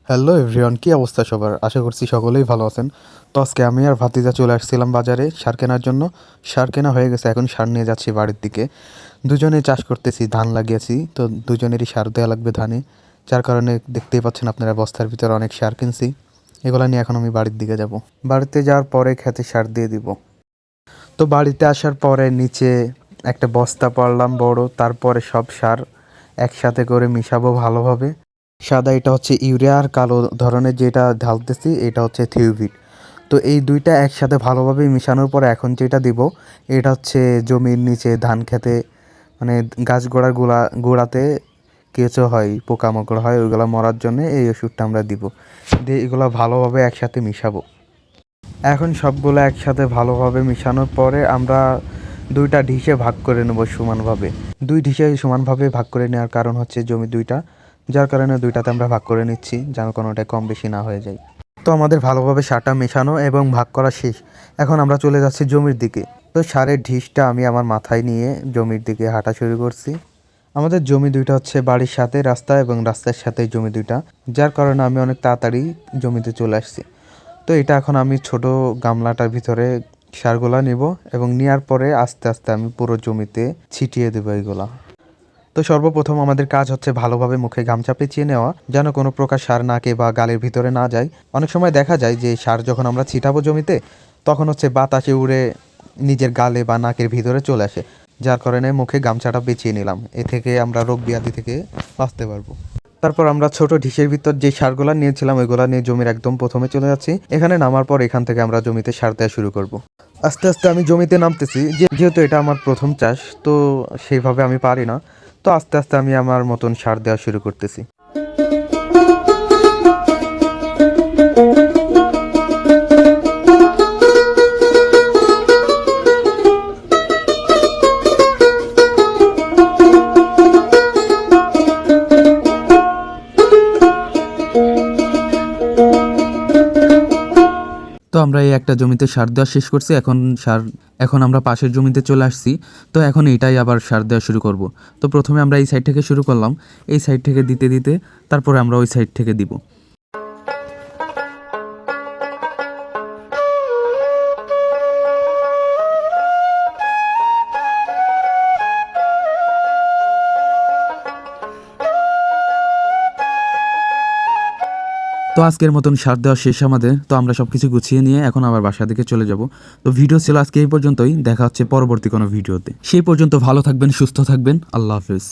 Hello everyone, কী অবস্থা সবার? আশা করছি সকলেই ভালো আছেন। তো আজকে আমি আর ভাতিজা চলে আসছিলাম বাজারে সার কেনার জন্য। সার কেনা হয়ে গেছে, এখন সার নিয়ে যাচ্ছি বাড়ির দিকে। দুজনেই চাষ করতেছি, ধান লাগিয়েছি, তো দুজনেরই সার দেওয়া লাগবে ধানে। যার কারণে দেখতেই পাচ্ছেন আপনারা, বস্তার ভিতরে অনেক সার কিনছি। এগুলো নিয়ে এখন আমি বাড়ির দিকে যাব। বাড়িতে যাওয়ার পরে খেতে সার দিয়ে দিব। তো বাড়িতে আসার পরে নিচে একটা বস্তা পারলাম বড়, তারপরে সব সার একসাথে করে মিশাবো ভালোভাবে। সাদা এটা হচ্ছে ইউরিয়া, আর কালো ধরনের যেটা ঢালতেছি এটা হচ্ছে থিওভিট। তো এই দুইটা একসাথে ভালোভাবে মিশানোর পরে এখন যেটা দিব এটা হচ্ছে জমির নিচে ধান খেতে, মানে গাছ গোড়াতে কেঁচো হয়, পোকামাকড় হয়, ওইগুলো মরার জন্য এই ওষুধটা আমরা দিব। দিয়ে এগুলো ভালোভাবে একসাথে মিশাবো। এখন সবগুলো একসাথে ভালোভাবে মিশানোর পরে আমরা দুইটা ঢিসে ভাগ করে নেব সমানভাবে। দুই ঢিসে সমানভাবে ভাগ করে নেওয়ার কারণ হচ্ছে জমি দুইটা, যার কারণে দুইটাতে আমরা ভাগ করে নিচ্ছি, যেন কোনোটাই কম বেশি না হয়ে যায়। তো আমাদের ভালোভাবে সারটা মেশানো এবং ভাগ করা শেষ। এখন আমরা চলে যাচ্ছি জমির দিকে। তো সারের ঢিসটা আমি আমার মাথায় নিয়ে জমির দিকে হাঁটা শুরু করছি। আমাদের জমি দুইটা হচ্ছে বাড়ির সাথে রাস্তা, এবং রাস্তার সাথে জমি দুইটা, যার কারণে আমি অনেক তাড়াতাড়ি জমিতে চলে আসছি। তো এটা এখন আমি ছোট গামলাটার ভিতরে সারগুলা নিব, এবং নেওয়ার পরে আস্তে আস্তে আমি পুরো জমিতে ছিটিয়ে দেবো এইগুলা। তো সর্বপ্রথম আমাদের কাজ হচ্ছে ভালোভাবে মুখে গামছা পেঁচিয়ে নেওয়া, যেন কোনো প্রকার সার নাকে বা গালের ভিতরে না যায়। অনেক সময় দেখা যায় যে সার যখন আমরা ছিটাবো জমিতে, তখন হচ্ছে বাতাসে উড়ে নিজের গালে বা নাকের ভিতরে চলে আসে, যার কারণে মুখে গামছাটা পেঁচিয়ে নিলাম। এ থেকে আমরা রোগ ব্যাধি থেকে বাঁচতে পারবো। তারপর আমরা ছোট ঢিসের ভিতর যে সারগুলা নিয়েছিলাম ওইগুলা নিয়ে জমির একদম প্রথমে চলে যাচ্ছি। এখানে নামার পর এখান থেকে আমরা জমিতে সার দেওয়া শুরু করব। আস্তে আস্তে আমি জমিতে নামতেছি, যেহেতু এটা আমার প্রথম চাষ, তো সেইভাবে আমি পারি না। তো আস্তে আস্তে আমি আমার মতন সার দেওয়া শুরু করতেছি। তো আমরা এই একটা জমিতে সার দেওয়া শেষ করছি, এখন আমরা পাশের জমিতে চলে আসছি। তো এখন এটাই আবার সার দেওয়া শুরু করব। তো প্রথমে আমরা এই সাইড থেকে শুরু করলাম, এই সাইড থেকে দিতে দিতে তারপরে আমরা ওই সাইড থেকে দিব। তো আজকের মতন সার দেওয়া শেষ আমাদের। তো আমরা সব কিছু গুছিয়ে নিয়ে এখন আবার বাসা দিকে চলে যাব। তো ভিডিও ছিল আজকে এই পর্যন্তই, দেখা হচ্ছে পরবর্তী কোনো ভিডিওতে। সেই পর্যন্ত ভালো থাকবেন, সুস্থ থাকবেন, আল্লাহ হাফেজ।